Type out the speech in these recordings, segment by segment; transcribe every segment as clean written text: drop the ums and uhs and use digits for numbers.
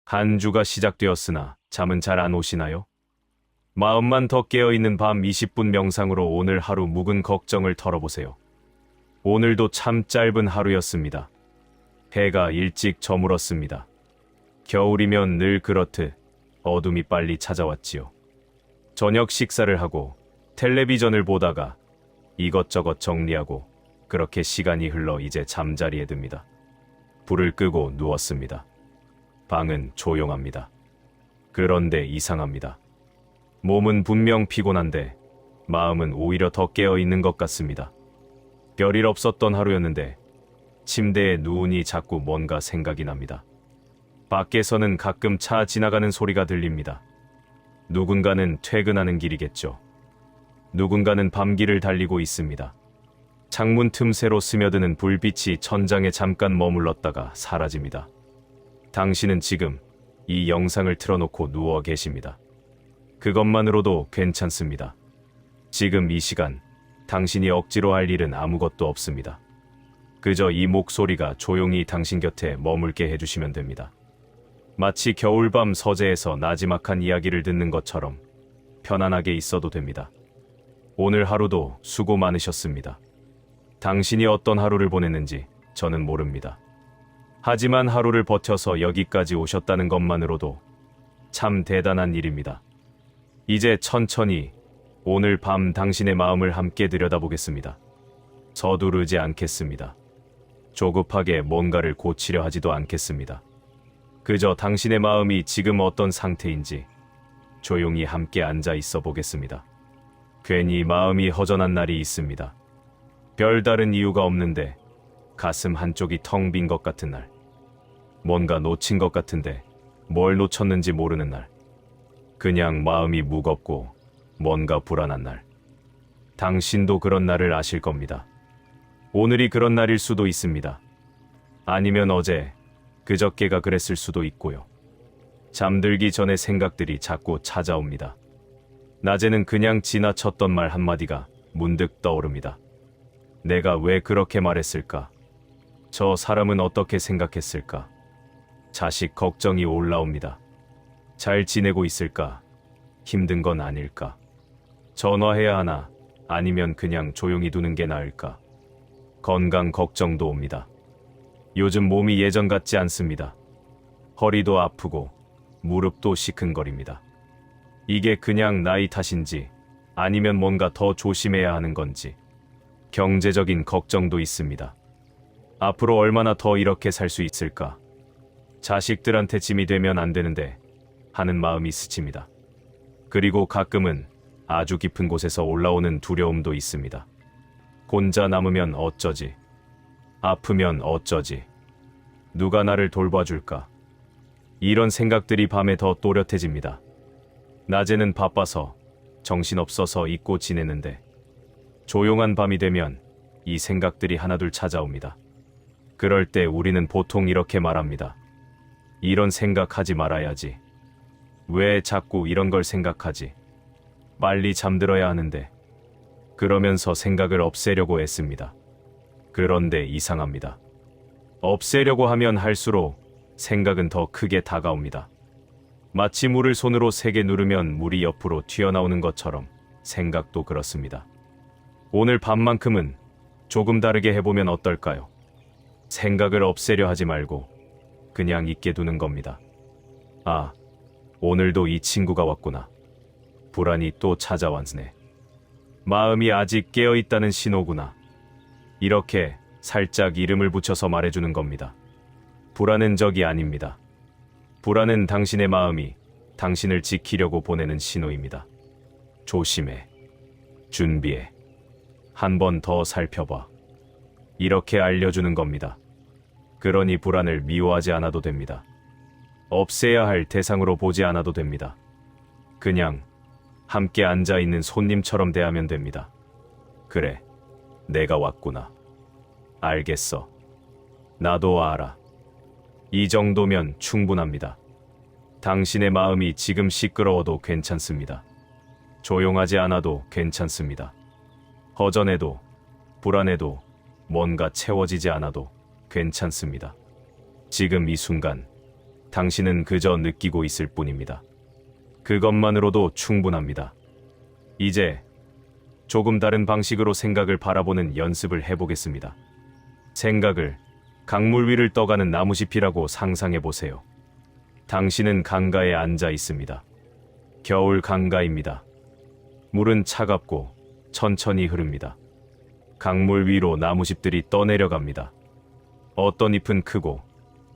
한 주가 시작되었으나 잠은 잘 안 오시나요? 마음만 더 깨어있는 밤 20분 명상으로 오늘 하루 묵은 걱정을 털어보세요. 오늘도 참 짧은 하루였습니다. 해가 일찍 저물었습니다. 겨울이면 늘 그렇듯 어둠이 빨리 찾아왔지요. 저녁 식사를 하고 텔레비전을 보다가 이것저것 정리하고 그렇게 시간이 흘러 이제 잠자리에 듭니다. 불을 끄고 누웠습니다. 방은 조용합니다. 그런데 이상합니다. 몸은 분명 피곤한데 마음은 오히려 더 깨어있는 것 같습니다. 별일 없었던 하루였는데 침대에 누우니 자꾸 뭔가 생각이 납니다. 밖에서는 가끔 차 지나가는 소리가 들립니다. 누군가는 퇴근하는 길이겠죠. 누군가는 밤길을 달리고 있습니다. 창문 틈새로 스며드는 불빛이 천장에 잠깐 머물렀다가 사라집니다. 당신은 지금 이 영상을 틀어놓고 누워 계십니다. 그것만으로도 괜찮습니다. 지금 이 시간 당신이 억지로 할 일은 아무것도 없습니다. 그저 이 목소리가 조용히 당신 곁에 머물게 해주시면 됩니다. 마치 겨울밤 서재에서 나지막한 이야기를 듣는 것처럼 편안하게 있어도 됩니다. 오늘 하루도 수고 많으셨습니다. 당신이 어떤 하루를 보냈는지 저는 모릅니다. 하지만 하루를 버텨서 여기까지 오셨다는 것만으로도 참 대단한 일입니다. 이제 천천히 오늘 밤 당신의 마음을 함께 들여다보겠습니다. 서두르지 않겠습니다. 조급하게 뭔가를 고치려 하지도 않겠습니다. 그저 당신의 마음이 지금 어떤 상태인지 조용히 함께 앉아 있어 보겠습니다. 괜히 마음이 허전한 날이 있습니다. 별다른 이유가 없는데 가슴 한쪽이 텅 빈 것 같은 날. 뭔가 놓친 것 같은데 뭘 놓쳤는지 모르는 날. 그냥 마음이 무겁고 뭔가 불안한 날. 당신도 그런 날을 아실 겁니다. 오늘이 그런 날일 수도 있습니다. 아니면 어제, 그저께가 그랬을 수도 있고요. 잠들기 전에 생각들이 자꾸 찾아옵니다. 낮에는 그냥 지나쳤던 말 한마디가 문득 떠오릅니다. 내가 왜 그렇게 말했을까? 저 사람은 어떻게 생각했을까? 자식 걱정이 올라옵니다. 잘 지내고 있을까? 힘든 건 아닐까? 전화해야 하나? 아니면 그냥 조용히 두는 게 나을까? 건강 걱정도 옵니다. 요즘 몸이 예전 같지 않습니다. 허리도 아프고 무릎도 시큰거립니다. 이게 그냥 나이 탓인지 아니면 뭔가 더 조심해야 하는 건지. 경제적인 걱정도 있습니다. 앞으로 얼마나 더 이렇게 살 수 있을까? 자식들한테 짐이 되면 안 되는데 하는 마음이 스칩니다. 그리고 가끔은 아주 깊은 곳에서 올라오는 두려움도 있습니다. 혼자 남으면 어쩌지? 아프면 어쩌지? 누가 나를 돌봐줄까? 이런 생각들이 밤에 더 또렷해집니다. 낮에는 바빠서 정신없어서 잊고 지내는데 조용한 밤이 되면 이 생각들이 하나둘 찾아옵니다. 그럴 때 우리는 보통 이렇게 말합니다. 이런 생각하지 말아야지. 왜 자꾸 이런 걸 생각하지? 빨리 잠들어야 하는데. 그러면서 생각을 없애려고 애씁니다. 그런데 이상합니다. 없애려고 하면 할수록 생각은 더 크게 다가옵니다. 마치 물을 손으로 세게 누르면 물이 옆으로 튀어나오는 것처럼 생각도 그렇습니다. 오늘 밤만큼은 조금 다르게 해보면 어떨까요? 생각을 없애려 하지 말고 그냥 있게 두는 겁니다. 아, 오늘도 이 친구가 왔구나. 불안이 또 찾아왔네. 마음이 아직 깨어있다는 신호구나. 이렇게 살짝 이름을 붙여서 말해주는 겁니다. 불안은 적이 아닙니다. 불안은 당신의 마음이 당신을 지키려고 보내는 신호입니다. 조심해. 준비해. 한 번 더 살펴봐. 이렇게 알려주는 겁니다. 그러니 불안을 미워하지 않아도 됩니다. 없애야 할 대상으로 보지 않아도 됩니다. 그냥 함께 앉아있는 손님처럼 대하면 됩니다. 그래, 내가 왔구나. 알겠어. 나도 알아. 이 정도면 충분합니다. 당신의 마음이 지금 시끄러워도 괜찮습니다. 조용하지 않아도 괜찮습니다. 허전해도 불안해도 뭔가 채워지지 않아도 괜찮습니다. 지금 이 순간 당신은 그저 느끼고 있을 뿐입니다. 그것만으로도 충분합니다. 이제 조금 다른 방식으로 생각을 바라보는 연습을 해보겠습니다. 생각을 강물 위를 떠가는 나무숲이라고 상상해 보세요. 당신은 강가에 앉아 있습니다. 겨울 강가입니다. 물은 차갑고 천천히 흐릅니다. 강물 위로 나무숲들이 떠내려갑니다. 어떤 잎은 크고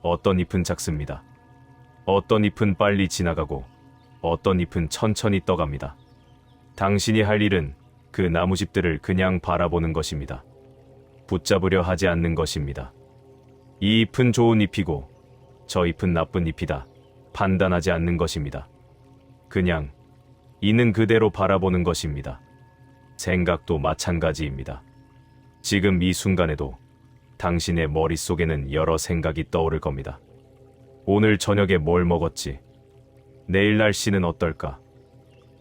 어떤 잎은 작습니다. 어떤 잎은 빨리 지나가고 어떤 잎은 천천히 떠갑니다. 당신이 할 일은 그 나무숲들을 그냥 바라보는 것입니다. 붙잡으려 하지 않는 것입니다. 이 잎은 좋은 잎이고 저 잎은 나쁜 잎이다. 판단하지 않는 것입니다. 그냥 있는 그대로 바라보는 것입니다. 생각도 마찬가지입니다. 지금 이 순간에도 당신의 머릿속에는 여러 생각이 떠오를 겁니다. 오늘 저녁에 뭘 먹었지? 내일 날씨는 어떨까?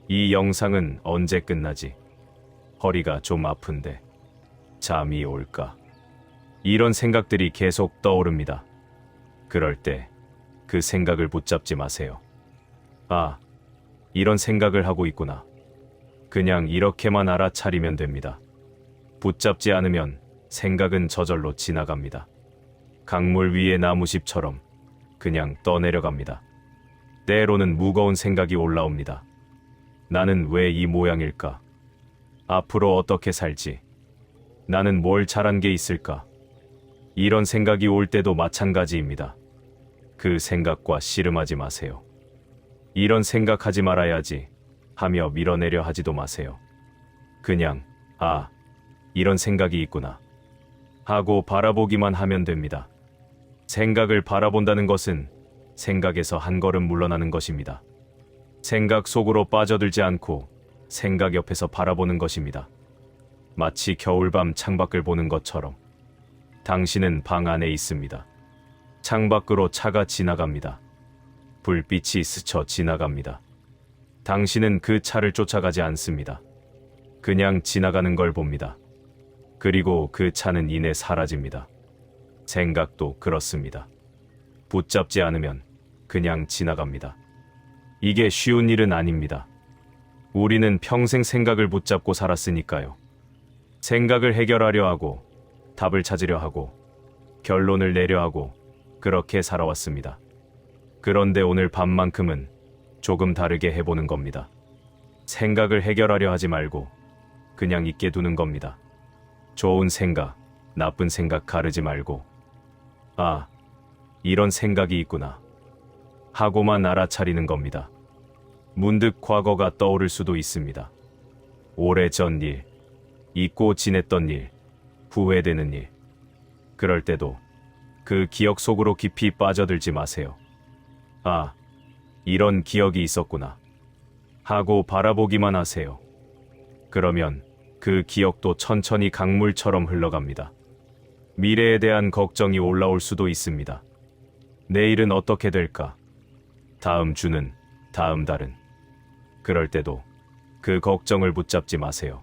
이 영상은 언제 끝나지? 허리가 좀 아픈데 잠이 올까? 이런 생각들이 계속 떠오릅니다. 그럴 때 그 생각을 붙잡지 마세요. 아, 이런 생각을 하고 있구나. 그냥 이렇게만 알아차리면 됩니다. 붙잡지 않으면 생각은 저절로 지나갑니다. 강물 위의 나무숲처럼 그냥 떠내려갑니다. 때로는 무거운 생각이 올라옵니다. 나는 왜 이 모양일까? 앞으로 어떻게 살지? 나는 뭘 잘한 게 있을까? 이런 생각이 올 때도 마찬가지입니다. 그 생각과 씨름하지 마세요. 이런 생각하지 말아야지 하며 밀어내려 하지도 마세요. 그냥 이런 생각이 있구나 하고 바라보기만 하면 됩니다. 생각을 바라본다는 것은 생각에서 한 걸음 물러나는 것입니다. 생각 속으로 빠져들지 않고 생각 옆에서 바라보는 것입니다. 마치 겨울밤 창밖을 보는 것처럼 당신은 방 안에 있습니다. 창밖으로 차가 지나갑니다. 불빛이 스쳐 지나갑니다. 당신은 그 차를 쫓아가지 않습니다. 그냥 지나가는 걸 봅니다. 그리고 그 차는 이내 사라집니다. 생각도 그렇습니다. 붙잡지 않으면 그냥 지나갑니다. 이게 쉬운 일은 아닙니다. 우리는 평생 생각을 붙잡고 살았으니까요. 생각을 해결하려 하고 답을 찾으려 하고 결론을 내려 하고 그렇게 살아왔습니다. 그런데 오늘 밤만큼은 조금 다르게 해보는 겁니다. 생각을 해결하려 하지 말고 그냥 있게 두는 겁니다. 좋은 생각, 나쁜 생각 가르지 말고 이런 생각이 있구나 하고만 알아차리는 겁니다. 문득 과거가 떠오를 수도 있습니다. 오래전 일, 잊고 지냈던 일, 후회되는 일. 그럴 때도 그 기억 속으로 깊이 빠져들지 마세요. 이런 기억이 있었구나 하고 바라보기만 하세요. 그러면 그 기억도 천천히 강물처럼 흘러갑니다. 미래에 대한 걱정이 올라올 수도 있습니다. 내일은 어떻게 될까? 다음 주는, 다음 달은. 그럴 때도 그 걱정을 붙잡지 마세요.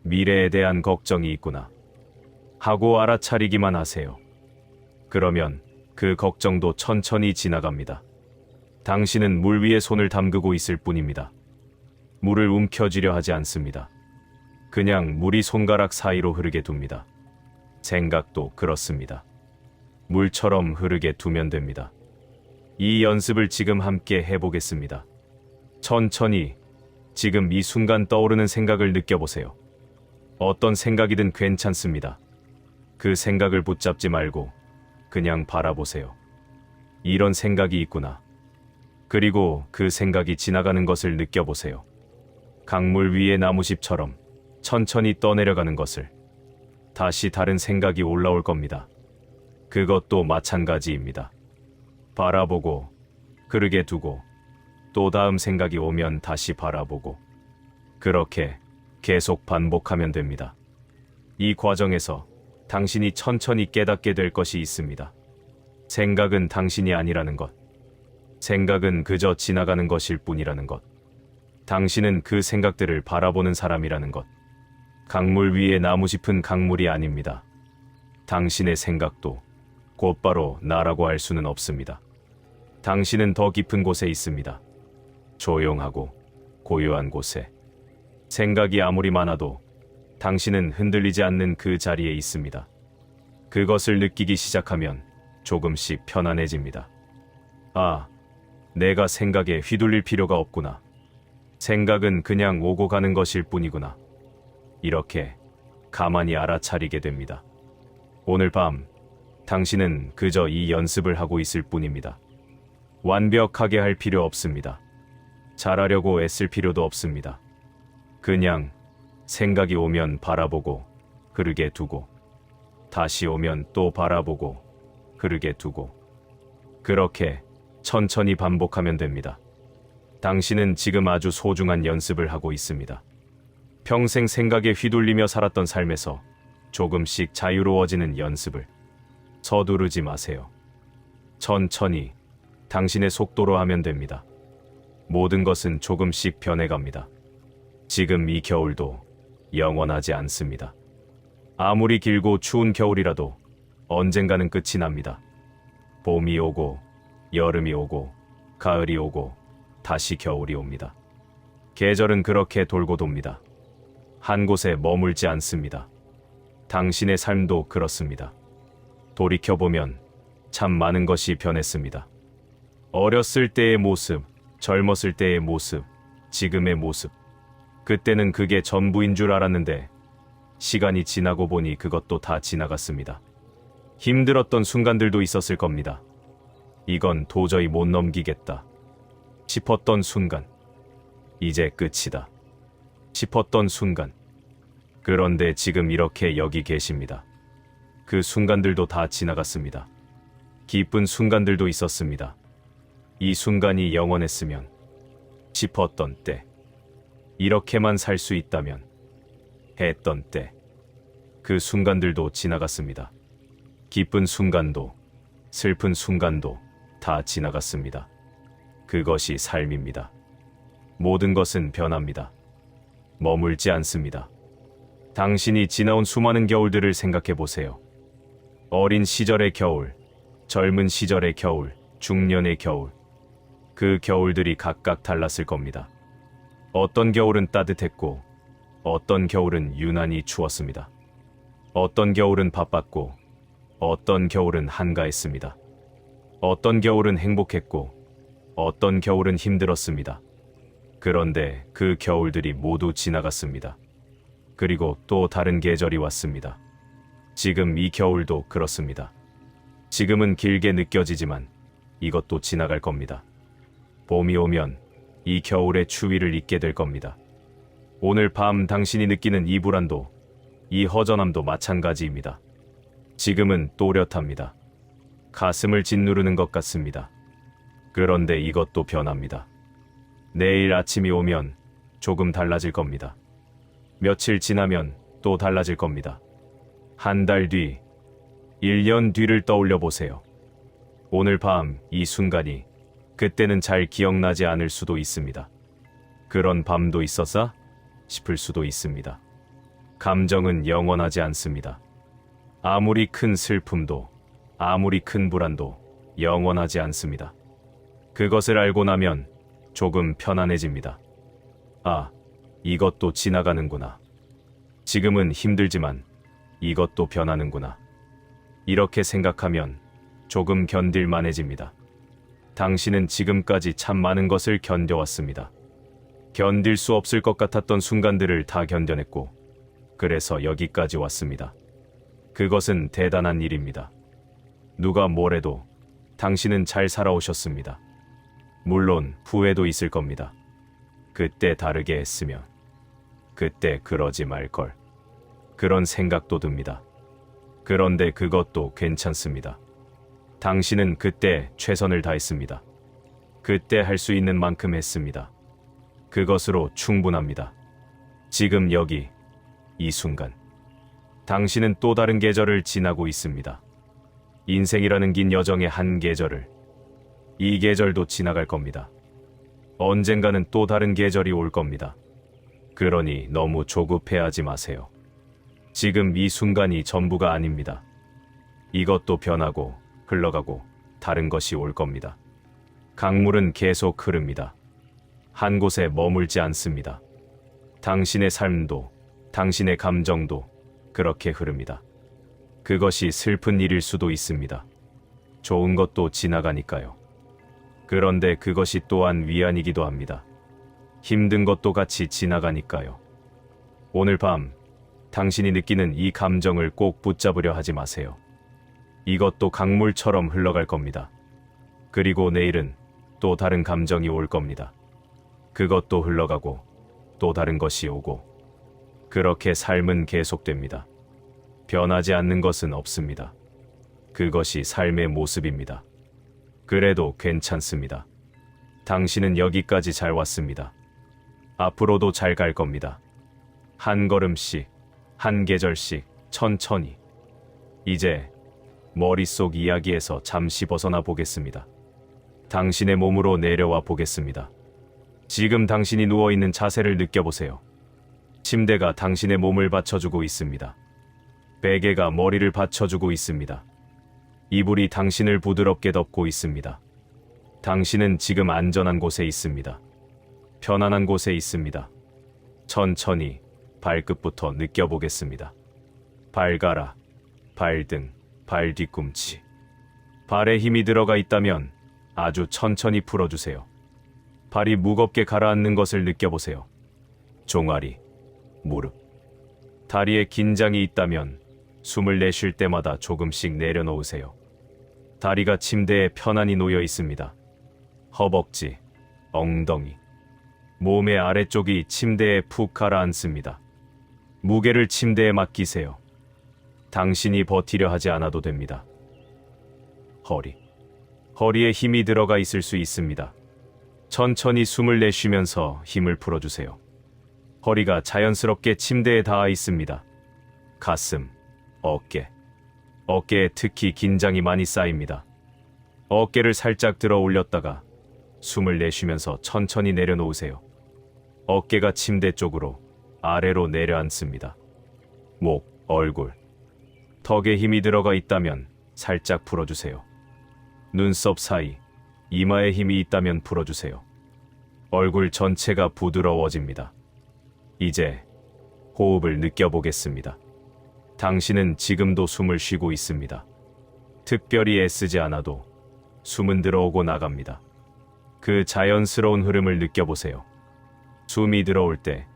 미래에 대한 걱정이 있구나 하고 알아차리기만 하세요. 그러면 그 걱정도 천천히 지나갑니다. 당신은 물 위에 손을 담그고 있을 뿐입니다. 물을 움켜쥐려 하지 않습니다. 그냥 물이 손가락 사이로 흐르게 둡니다. 생각도 그렇습니다. 물처럼 흐르게 두면 됩니다. 이 연습을 지금 함께 해보겠습니다. 천천히 지금 이 순간 떠오르는 생각을 느껴보세요. 어떤 생각이든 괜찮습니다. 그 생각을 붙잡지 말고 그냥 바라보세요. 이런 생각이 있구나. 그리고 그 생각이 지나가는 것을 느껴보세요. 강물 위의 나무숲처럼 천천히 떠내려가는 것을. 다시 다른 생각이 올라올 겁니다. 그것도 마찬가지입니다. 바라보고 흐르게 두고 또 다음 생각이 오면 다시 바라보고 그렇게 계속 반복하면 됩니다. 이 과정에서 당신이 천천히 깨닫게 될 것이 있습니다. 생각은 당신이 아니라는 것. 생각은 그저 지나가는 것일 뿐이라는 것. 당신은 그 생각들을 바라보는 사람이라는 것. 강물 위에 나무짚은 강물이 아닙니다. 당신의 생각도 곧바로 나라고 할 수는 없습니다. 당신은 더 깊은 곳에 있습니다. 조용하고 고요한 곳에. 생각이 아무리 많아도 당신은 흔들리지 않는 그 자리에 있습니다. 그것을 느끼기 시작하면 조금씩 편안해집니다. 아, 내가 생각에 휘둘릴 필요가 없구나. 생각은 그냥 오고 가는 것일 뿐이구나. 이렇게 가만히 알아차리게 됩니다. 오늘 밤 당신은 그저 이 연습을 하고 있을 뿐입니다. 완벽하게 할 필요 없습니다. 잘하려고 애쓸 필요도 없습니다. 그냥 생각이 오면 바라보고 흐르게 두고 다시 오면 또 바라보고 흐르게 두고 그렇게 천천히 반복하면 됩니다. 당신은 지금 아주 소중한 연습을 하고 있습니다. 평생 생각에 휘둘리며 살았던 삶에서 조금씩 자유로워지는 연습을. 서두르지 마세요. 천천히 당신의 속도로 하면 됩니다. 모든 것은 조금씩 변해갑니다. 지금 이 겨울도 영원하지 않습니다. 아무리 길고 추운 겨울이라도 언젠가는 끝이 납니다. 봄이 오고 여름이 오고 가을이 오고 다시 겨울이 옵니다. 계절은 그렇게 돌고 돕니다. 한 곳에 머물지 않습니다. 당신의 삶도 그렇습니다. 돌이켜보면 참 많은 것이 변했습니다. 어렸을 때의 모습, 젊었을 때의 모습, 지금의 모습. 그때는 그게 전부인 줄 알았는데 시간이 지나고 보니 그것도 다 지나갔습니다. 힘들었던 순간들도 있었을 겁니다. 이건 도저히 못 넘기겠다 싶었던 순간, 이제 끝이다 싶었던 순간. 그런데 지금 이렇게 여기 계십니다. 그 순간들도 다 지나갔습니다. 기쁜 순간들도 있었습니다. 이 순간이 영원했으면 싶었던 때, 이렇게만 살 수 있다면 했던 때, 그 순간들도 지나갔습니다. 기쁜 순간도 슬픈 순간도 다 지나갔습니다. 그것이 삶입니다. 모든 것은 변합니다. 머물지 않습니다. 당신이 지나온 수많은 겨울들을 생각해 보세요. 어린 시절의 겨울, 젊은 시절의 겨울, 중년의 겨울. 그 겨울들이 각각 달랐을 겁니다. 어떤 겨울은 따뜻했고 어떤 겨울은 유난히 추웠습니다. 어떤 겨울은 바빴고 어떤 겨울은 한가했습니다. 어떤 겨울은 행복했고 어떤 겨울은 힘들었습니다. 그런데 그 겨울들이 모두 지나갔습니다. 그리고 또 다른 계절이 왔습니다. 지금 이 겨울도 그렇습니다. 지금은 길게 느껴지지만 이것도 지나갈 겁니다. 봄이 오면 이 겨울의 추위를 잊게 될 겁니다. 오늘 밤 당신이 느끼는 이 불안도, 이 허전함도 마찬가지입니다. 지금은 또렷합니다. 가슴을 짓누르는 것 같습니다. 그런데 이것도 변합니다. 내일 아침이 오면 조금 달라질 겁니다. 며칠 지나면 또 달라질 겁니다. 한 달 뒤, 1년 뒤를 떠올려 보세요. 오늘 밤 이 순간이 그때는 잘 기억나지 않을 수도 있습니다. 그런 밤도 있었어? 싶을 수도 있습니다. 감정은 영원하지 않습니다. 아무리 큰 슬픔도, 아무리 큰 불안도 영원하지 않습니다. 그것을 알고 나면 조금 편안해집니다. 아, 이것도 지나가는구나. 지금은 힘들지만 이것도 변하는구나. 이렇게 생각하면 조금 견딜만해집니다. 당신은 지금까지 참 많은 것을 견뎌왔습니다. 견딜 수 없을 것 같았던 순간들을 다 견뎌냈고, 그래서 여기까지 왔습니다. 그것은 대단한 일입니다. 누가 뭐래도 당신은 잘 살아오셨습니다. 물론 후회도 있을 겁니다. 그때 다르게 했으면, 그때 그러지 말걸. 그런 생각도 듭니다. 그런데 그것도 괜찮습니다. 당신은 그때 최선을 다했습니다. 그때 할 수 있는 만큼 했습니다. 그것으로 충분합니다. 지금 여기, 이 순간. 당신은 또 다른 계절을 지나고 있습니다. 인생이라는 긴 여정의 한 계절을. 이 계절도 지나갈 겁니다. 언젠가는 또 다른 계절이 올 겁니다. 그러니 너무 조급해하지 마세요. 지금 이 순간이 전부가 아닙니다. 이것도 변하고 흘러가고 다른 것이 올 겁니다. 강물은 계속 흐릅니다. 한 곳에 머물지 않습니다. 당신의 삶도, 당신의 감정도 그렇게 흐릅니다. 그것이 슬픈 일일 수도 있습니다. 좋은 것도 지나가니까요. 그런데 그것이 또한 위안이기도 합니다. 힘든 것도 같이 지나가니까요. 오늘 밤 당신이 느끼는 이 감정을 꼭 붙잡으려 하지 마세요. 이것도 강물처럼 흘러갈 겁니다. 그리고 내일은 또 다른 감정이 올 겁니다. 그것도 흘러가고 또 다른 것이 오고 그렇게 삶은 계속됩니다. 변하지 않는 것은 없습니다. 그것이 삶의 모습입니다. 그래도 괜찮습니다. 당신은 여기까지 잘 왔습니다. 앞으로도 잘 갈 겁니다. 한 걸음씩, 한 계절씩 천천히. 이제 머릿속 이야기에서 잠시 벗어나 보겠습니다. 당신의 몸으로 내려와 보겠습니다. 지금 당신이 누워있는 자세를 느껴보세요. 침대가 당신의 몸을 받쳐주고 있습니다. 베개가 머리를 받쳐주고 있습니다. 이불이 당신을 부드럽게 덮고 있습니다. 당신은 지금 안전한 곳에 있습니다. 편안한 곳에 있습니다. 천천히 발끝부터 느껴보겠습니다. 발가락, 발등, 발 뒤꿈치. 발에 힘이 들어가 있다면 아주 천천히 풀어주세요. 발이 무겁게 가라앉는 것을 느껴보세요. 종아리, 무릎. 다리에 긴장이 있다면 숨을 내쉴 때마다 조금씩 내려놓으세요. 다리가 침대에 편안히 놓여 있습니다. 허벅지, 엉덩이. 몸의 아래쪽이 침대에 푹 가라앉습니다. 무게를 침대에 맡기세요. 당신이 버티려 하지 않아도 됩니다. 허리. 허리에 힘이 들어가 있을 수 있습니다. 천천히 숨을 내쉬면서 힘을 풀어주세요. 허리가 자연스럽게 침대에 닿아 있습니다. 가슴, 어깨. 어깨에 특히 긴장이 많이 쌓입니다. 어깨를 살짝 들어 올렸다가 숨을 내쉬면서 천천히 내려놓으세요. 어깨가 침대 쪽으로 아래로 내려앉습니다. 목, 얼굴. 턱에 힘이 들어가 있다면 살짝 풀어주세요. 눈썹 사이, 이마에 힘이 있다면 풀어주세요. 얼굴 전체가 부드러워집니다. 이제 호흡을 느껴보겠습니다. 당신은 지금도 숨을 쉬고 있습니다. 특별히 애쓰지 않아도 숨은 들어오고 나갑니다. 그 자연스러운 흐름을 느껴보세요. 숨이 들어올 때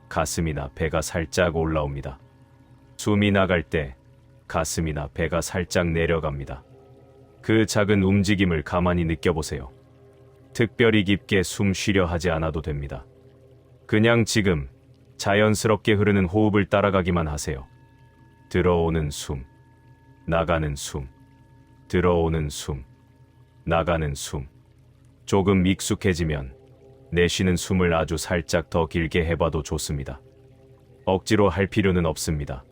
가슴이나 배가 살짝 올라옵니다. 숨이 나갈 때 가슴이나 배가 살짝 내려갑니다. 그 작은 움직임을 가만히 느껴보세요. 특별히 깊게 숨 쉬려 하지 않아도 됩니다. 그냥 지금 자연스럽게 흐르는 호흡을 따라가기만 하세요. 들어오는 숨, 나가는 숨, 들어오는 숨, 나가는 숨. 조금 익숙해지면 내쉬는 숨을 아주 살짝 더 길게 해봐도 좋습니다. 억지로 할 필요는 없습니다.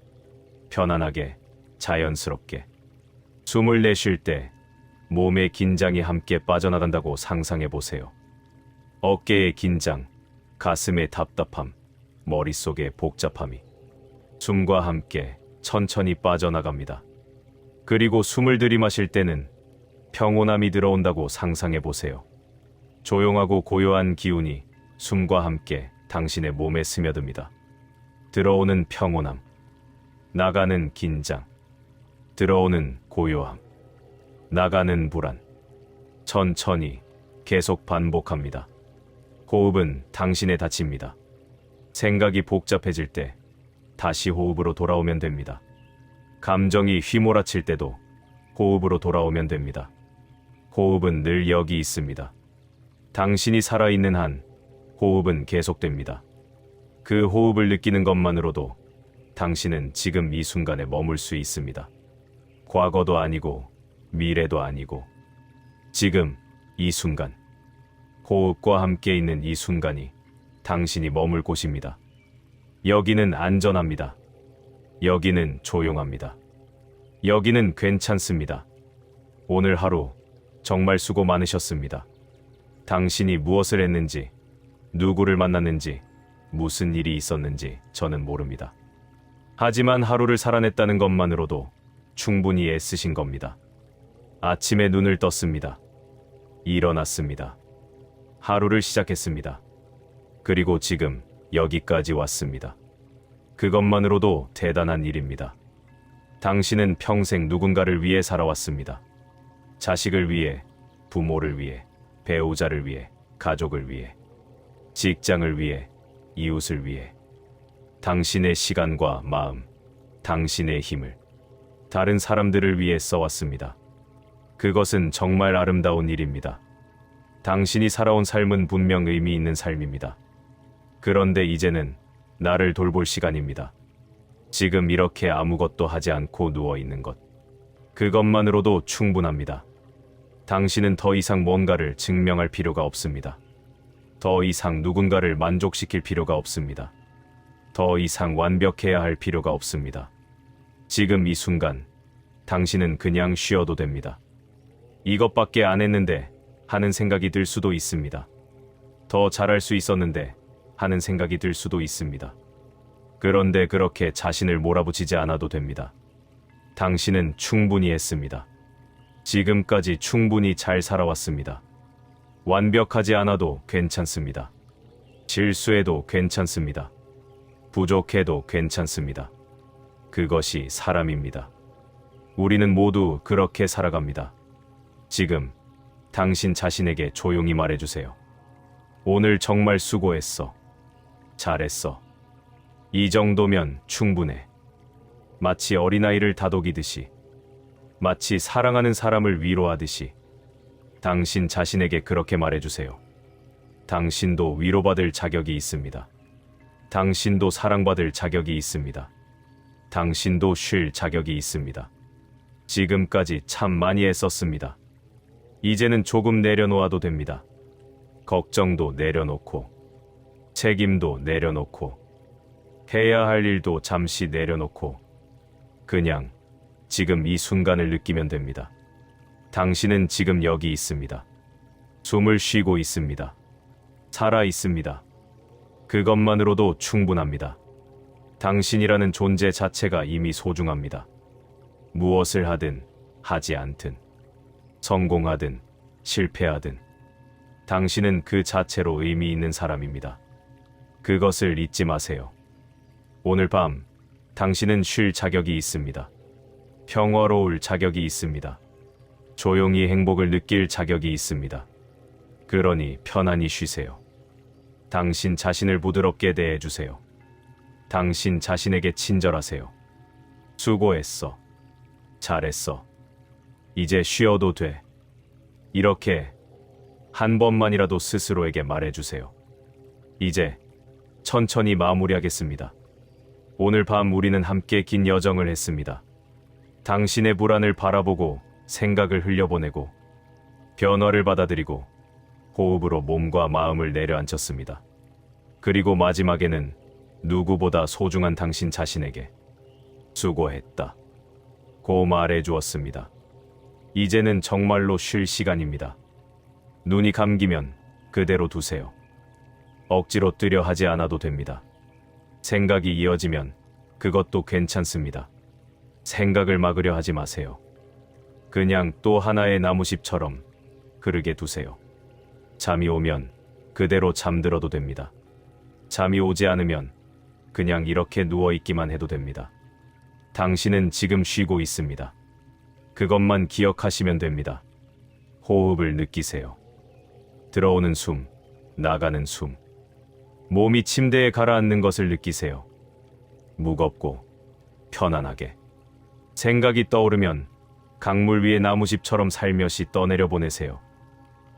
편안하게, 자연스럽게. 숨을 내쉴 때 몸의 긴장이 함께 빠져나간다고 상상해 보세요. 어깨의 긴장, 가슴의 답답함, 머릿속의 복잡함이 숨과 함께 천천히 빠져나갑니다. 그리고 숨을 들이마실 때는 평온함이 들어온다고 상상해 보세요. 조용하고 고요한 기운이 숨과 함께 당신의 몸에 스며듭니다. 들어오는 평온함, 나가는 긴장, 들어오는 고요함, 나가는 불안. 천천히 계속 반복합니다. 호흡은 당신의 닻입니다. 생각이 복잡해질 때 다시 호흡으로 돌아오면 됩니다. 감정이 휘몰아칠 때도 호흡으로 돌아오면 됩니다. 호흡은 늘 여기 있습니다. 당신이 살아있는 한 호흡은 계속됩니다. 그 호흡을 느끼는 것만으로도 당신은 지금 이 순간에 머물 수 있습니다. 과거도 아니고 미래도 아니고 지금 이 순간, 호흡과 함께 있는 이 순간이 당신이 머물 곳입니다. 여기는 안전합니다. 여기는 조용합니다. 여기는 괜찮습니다. 오늘 하루 정말 수고 많으셨습니다. 당신이 무엇을 했는지, 누구를 만났는지, 무슨 일이 있었는지 저는 모릅니다. 하지만 하루를 살아냈다는 것만으로도 충분히 애쓰신 겁니다. 아침에 눈을 떴습니다. 일어났습니다. 하루를 시작했습니다. 그리고 지금 여기까지 왔습니다. 그것만으로도 대단한 일입니다. 당신은 평생 누군가를 위해 살아왔습니다. 자식을 위해, 부모를 위해, 배우자를 위해, 가족을 위해, 직장을 위해, 이웃을 위해. 당신의 시간과 마음, 당신의 힘을 다른 사람들을 위해 써왔습니다. 그것은 정말 아름다운 일입니다. 당신이 살아온 삶은 분명 의미 있는 삶입니다. 그런데 이제는 나를 돌볼 시간입니다. 지금 이렇게 아무것도 하지 않고 누워 있는 것. 그것만으로도 충분합니다. 당신은 더 이상 뭔가를 증명할 필요가 없습니다. 더 이상 누군가를 만족시킬 필요가 없습니다. 더 이상 완벽해야 할 필요가 없습니다. 지금 이 순간, 당신은 그냥 쉬어도 됩니다. 이것밖에 안 했는데 하는 생각이 들 수도 있습니다. 더 잘할 수 있었는데 하는 생각이 들 수도 있습니다. 그런데 그렇게 자신을 몰아붙이지 않아도 됩니다. 당신은 충분히 했습니다. 지금까지 충분히 잘 살아왔습니다. 완벽하지 않아도 괜찮습니다. 실수해도 괜찮습니다. 부족해도 괜찮습니다. 그것이 사람입니다. 우리는 모두 그렇게 살아갑니다. 지금 당신 자신에게 조용히 말해주세요. 오늘 정말 수고했어. 잘했어. 이 정도면 충분해. 마치 어린아이를 다독이듯이, 마치 사랑하는 사람을 위로하듯이 당신 자신에게 그렇게 말해주세요. 당신도 위로받을 자격이 있습니다. 당신도 사랑받을 자격이 있습니다. 당신도 쉴 자격이 있습니다. 지금까지 참 많이 애썼습니다. 이제는 조금 내려놓아도 됩니다. 걱정도 내려놓고, 책임도 내려놓고, 해야 할 일도 잠시 내려놓고, 그냥 지금 이 순간을 느끼면 됩니다. 당신은 지금 여기 있습니다. 숨을 쉬고 있습니다. 살아 있습니다. 그것만으로도 충분합니다. 당신이라는 존재 자체가 이미 소중합니다. 무엇을 하든 하지 않든, 성공하든 실패하든, 당신은 그 자체로 의미 있는 사람입니다. 그것을 잊지 마세요. 오늘 밤 당신은 쉴 자격이 있습니다. 평화로울 자격이 있습니다. 조용히 행복을 느낄 자격이 있습니다. 그러니 편안히 쉬세요. 당신 자신을 부드럽게 대해주세요. 당신 자신에게 친절하세요. 수고했어. 잘했어. 이제 쉬어도 돼. 이렇게 한 번만이라도 스스로에게 말해주세요. 이제 천천히 마무리하겠습니다. 오늘 밤 우리는 함께 긴 여정을 했습니다. 당신의 불안을 바라보고 생각을 흘려보내고 변화를 받아들이고 호흡으로 몸과 마음을 내려앉혔습니다. 그리고 마지막에는 누구보다 소중한 당신 자신에게 수고했다 고 말해 주었습니다. 이제는 정말로 쉴 시간입니다. 눈이 감기면 그대로 두세요. 억지로 뜨려 하지 않아도 됩니다. 생각이 이어지면 그것도 괜찮습니다. 생각을 막으려 하지 마세요. 그냥 또 하나의 나무숲처럼 흐르게 두세요. 잠이 오면 그대로 잠들어도 됩니다. 잠이 오지 않으면 그냥 이렇게 누워있기만 해도 됩니다. 당신은 지금 쉬고 있습니다. 그것만 기억하시면 됩니다. 호흡을 느끼세요. 들어오는 숨, 나가는 숨. 몸이 침대에 가라앉는 것을 느끼세요. 무겁고 편안하게. 생각이 떠오르면 강물 위의 나무집처럼 살며시 떠내려 보내세요.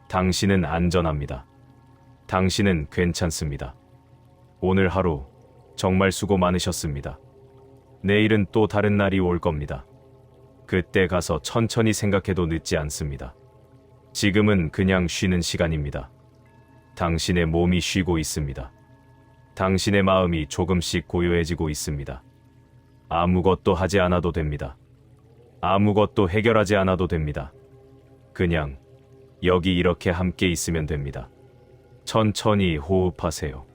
당신은 안전합니다. 당신은 괜찮습니다. 오늘 하루 정말 수고 많으셨습니다. 내일은 또 다른 날이 올 겁니다. 그때 가서 천천히 생각해도 늦지 않습니다. 지금은 그냥 쉬는 시간입니다. 당신의 몸이 쉬고 있습니다. 당신의 마음이 조금씩 고요해지고 있습니다. 아무것도 하지 않아도 됩니다. 아무것도 해결하지 않아도 됩니다. 그냥 여기 이렇게 함께 있으면 됩니다. 천천히 호흡하세요.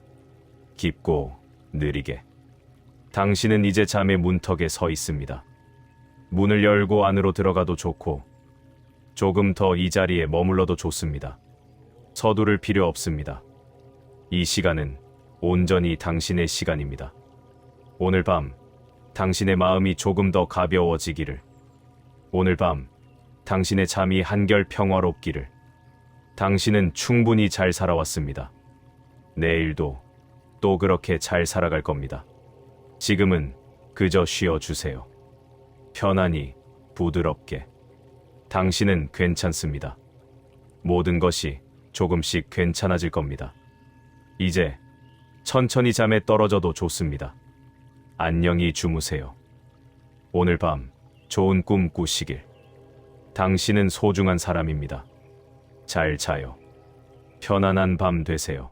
깊고 느리게. 당신은 이제 잠의 문턱에 서 있습니다. 문을 열고 안으로 들어가도 좋고 조금 더 이 자리에 머물러도 좋습니다. 서두를 필요 없습니다. 이 시간은 온전히 당신의 시간입니다. 오늘 밤 당신의 마음이 조금 더 가벼워지기를. 오늘 밤 당신의 잠이 한결 평화롭기를. 당신은 충분히 잘 살아왔습니다. 내일도 또 그렇게 잘 살아갈 겁니다. 지금은 그저 쉬어주세요. 편안히, 부드럽게. 당신은 괜찮습니다. 모든 것이 조금씩 괜찮아질 겁니다. 이제 천천히 잠에 떨어져도 좋습니다. 안녕히 주무세요. 오늘 밤 좋은 꿈 꾸시길. 당신은 소중한 사람입니다. 잘 자요. 편안한 밤 되세요.